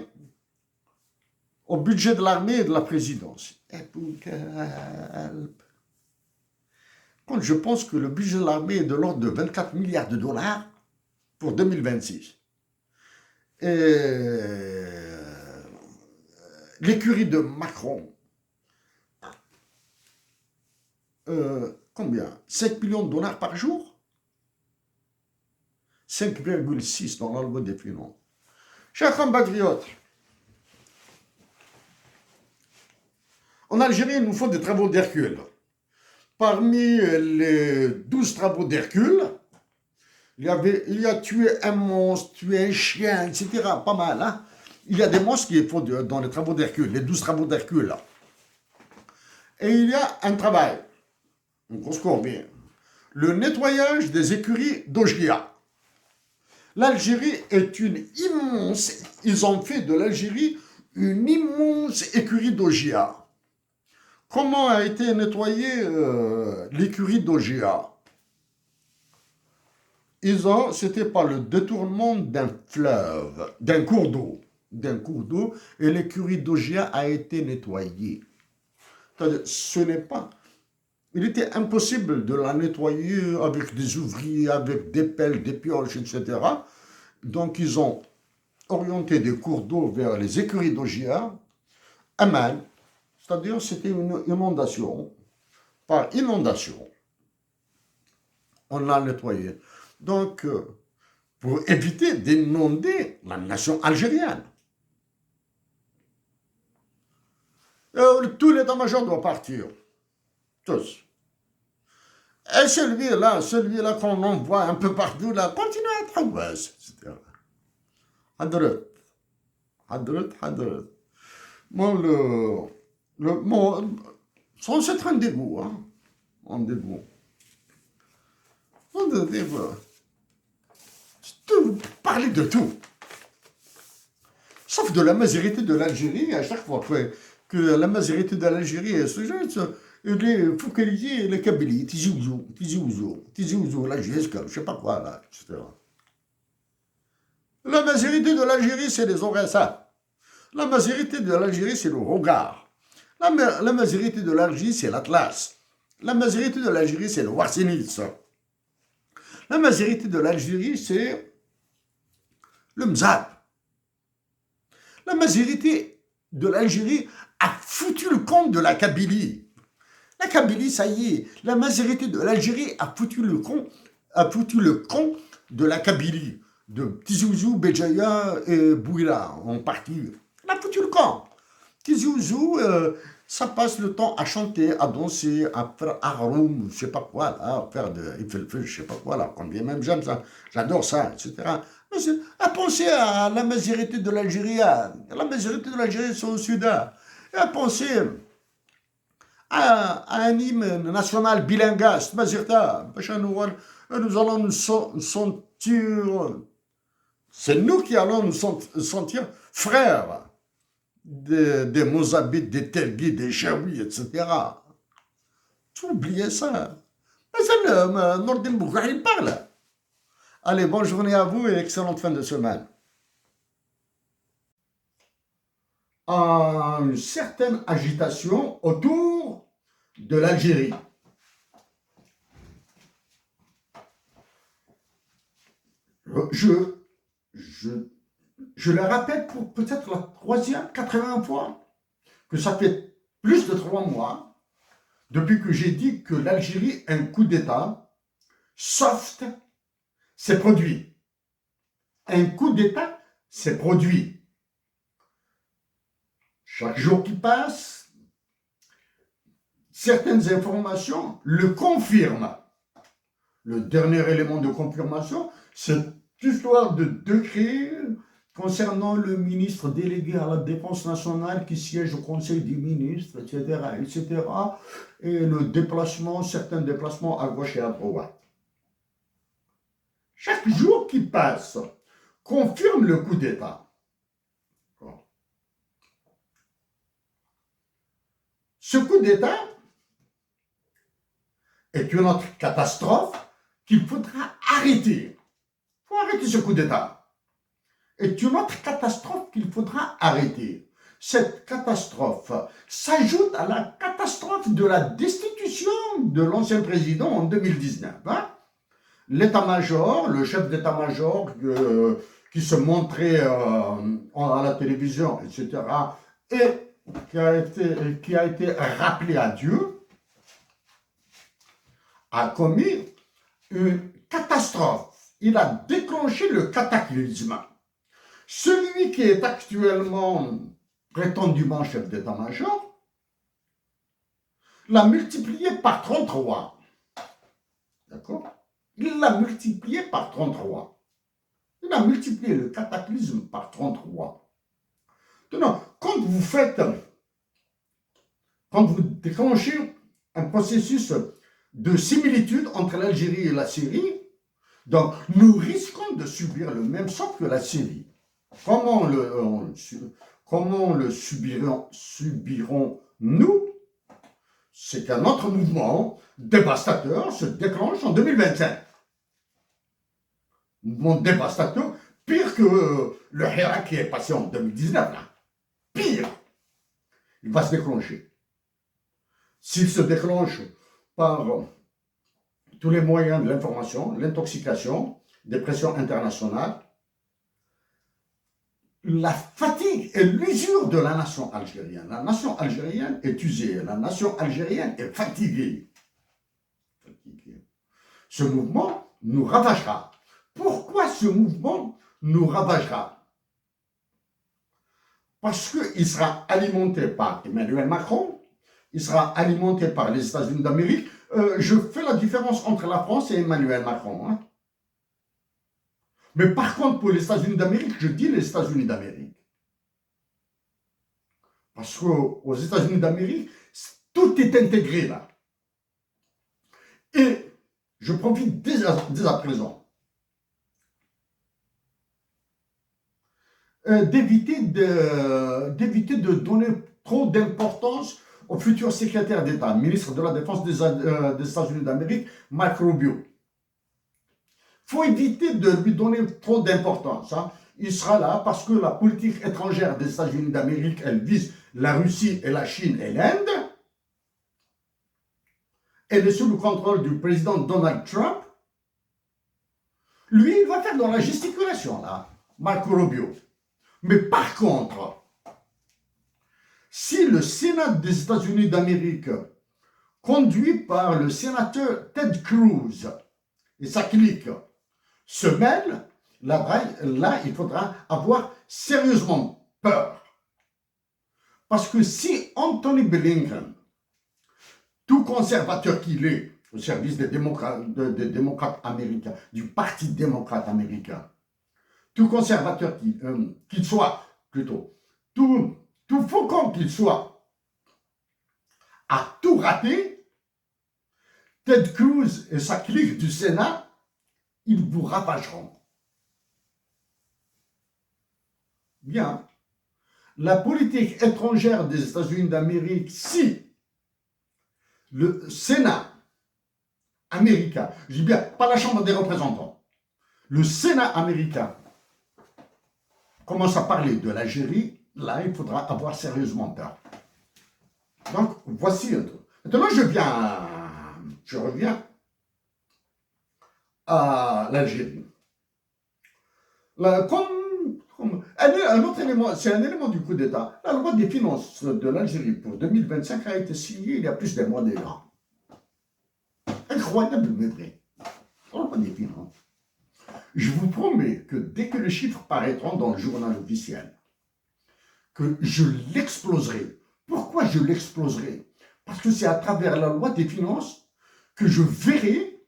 au budget de l'armée et de la présidence. Quand je pense que le budget de l'armée est de l'ordre de 24 milliards de dollars pour 2026, et l'écurie de Macron, combien 5 millions de dollars par jour 5,6 dans la loi des finances. Chers compatriotes, en Algérie, il nous faut des travaux d'Hercule. Parmi les 12 travaux d'Hercule, il y a tué un monstre, tué un chien, etc. Pas mal, hein. Il y a des monstres qui font dans les travaux d'Hercule, les 12 travaux d'Hercule. Et il y a un travail, on se comprend bien, le nettoyage des écuries d'Ogia. L'Algérie est une immense, ils ont fait de l'Algérie une immense écurie d'Ogia. Comment a été nettoyée l'écurie d'Ogia? C'était par le détournement d'un fleuve, d'un cours d'eau, et l'écurie d'Ogia a été nettoyée. Ce n'est pas... Il était impossible de la nettoyer avec des ouvriers, avec des pelles, des pioches, etc. Donc, ils ont orienté des cours d'eau vers les écuries d'Ogia, Aman, c'est-à-dire c'était une inondation. Par inondation, on l'a nettoyé. Donc, pour éviter d'inonder la nation algérienne. Tout l'état-major doit partir. Tous. Et celui-là qu'on envoie un peu partout, là, continue à être angoisse, etc. Hadrat. C'est un dégoût, hein. Un dégoût. Parler de tout. Sauf de la majorité de l'Algérie, à chaque fois que la majorité de l'Algérie est sujet, il est focalisé la Kabylie, Tizi Ouzou, la JSK, je sais pas quoi, là, etc. La majorité de l'Algérie, c'est les Oressa. La majorité de l'Algérie, c'est le Rogar. La majorité de l'Algérie, c'est l'Atlas. La majorité de l'Algérie, c'est le Warsénis. La majorité de l'Algérie, c'est le Mzab. La majorité de l'Algérie a foutu le camp de la Kabylie. La Kabylie, ça y est, la majorité de l'Algérie a foutu le camp de la Kabylie, de Tizi Béjaïa et Bouila en partie. On a foutu le camp. Tizi ça passe le temps à chanter, à danser, à faire Haroum, je sais pas quoi, là, à faire de Eiffel, je sais pas quoi, là, quand bien même j'aime ça, j'adore ça, etc. Mais à penser à la majorité de l'Algérie, la majorité de l'Algérie sont au sud, et à penser à un hymne national bilingue, Mazirta, nous allons nous sentir, c'est nous qui allons nous sentir frères des Mozabites, des Telgui, des Chaoui, etc. Tu oubliez ça. Mais c'est le Nordin Boukhari, il parle. Allez, bonne journée à vous et excellente fin de semaine. Une certaine agitation autour de l'Algérie. Je le répète pour peut-être la troisième, quatrième fois, que ça fait plus de 3 mois depuis que j'ai dit que l'Algérie, un coup d'État soft, c'est produit. Un coup d'État, c'est produit. Chaque jour qui passe, certaines informations le confirment. Le dernier élément de confirmation, c'est l'histoire de décret concernant le ministre délégué à la Défense nationale qui siège au Conseil des ministres, etc., etc., et le déplacement, certains déplacements à gauche et à droite. Chaque jour qui passe confirme le coup d'État. Ce coup d'État est une autre catastrophe qu'il faudra arrêter. Il faut arrêter ce coup d'État. Est une autre catastrophe qu'il faudra arrêter. Cette catastrophe s'ajoute à la catastrophe de la destitution de l'ancien président en 2019. L'état-major, le chef d'état-major qui se montrait à la télévision, etc., et qui a été rappelé à Dieu, a commis une catastrophe. Il a déclenché le cataclysme. Celui qui est actuellement prétendument chef d'état-major l'a multiplié par 33. D'accord? Il l'a multiplié par 33. Il a multiplié le cataclysme par 33. Maintenant, quand vous déclenchez un processus de similitude entre l'Algérie et la Syrie, donc nous risquons de subir le même sort que la Syrie. Comment le subirons-nous? C'est qu'un autre mouvement dévastateur se déclenche en 2025. Mouvement dévastateur, pire que le Hira qui est passé en 2019. Là. Pire. Il va se déclencher. S'il se déclenche par tous les moyens de l'information, l'intoxication, des pressions internationales, la fatigue et l'usure de la nation algérienne. La nation algérienne est usée, la nation algérienne est fatiguée. Ce mouvement nous ravagera. Pourquoi ce mouvement nous ravagera? Parce qu'il sera alimenté par Emmanuel Macron, il sera alimenté par les États-Unis d'Amérique. Je fais la différence entre la France et Emmanuel Macron. Mais par contre, pour les États-Unis d'Amérique, je dis les États-Unis d'Amérique. Parce qu'aux États-Unis d'Amérique, tout est intégré là. Et je profite dès à présent d'éviter de donner trop d'importance au futur secrétaire d'État, ministre de la Défense des États-Unis d'Amérique, Marco Rubio. Il faut éviter de lui donner trop d'importance. Il sera là parce que la politique étrangère des États-Unis d'Amérique, elle vise la Russie et la Chine et l'Inde. Elle est sous le contrôle du président Donald Trump. Lui, il va faire dans la gesticulation, là, Marco Rubio. Mais par contre, si le Sénat des États-Unis d'Amérique, conduit par le sénateur Ted Cruz et sa clique, se mêle, là, il faudra avoir sérieusement peur. Parce que si Anthony Blinken, tout conservateur qu'il est, au service des démocrates américains, du Parti démocrate américain, tout conservateur qu'il soit, plutôt, tout faucon qu'il soit, a tout raté, Ted Cruz et sa clique du Sénat, ils vous ravageront. Bien. La politique étrangère des États-Unis d'Amérique, si le Sénat américain, je dis bien, pas la Chambre des représentants, le Sénat américain commence à parler de l'Algérie, là, il faudra avoir sérieusement peur. Donc, voici un truc. Maintenant, je reviens à l'Algérie. Un autre élément, c'est un élément du coup d'État. La loi des finances de l'Algérie pour 2025 a été signée il y a plus d'un mois déjà. Incroyable, mais vrai. La loi des finances. Je vous promets que dès que les chiffres paraîtront dans le journal officiel, que je l'exploserai. Pourquoi je l'exploserai? Parce que c'est à travers la loi des finances que je verrai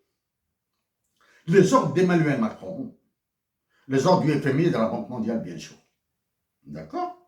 les ordres d'Emmanuel Macron, les ordres du FMI et de la Banque mondiale, bien sûr. D'accord?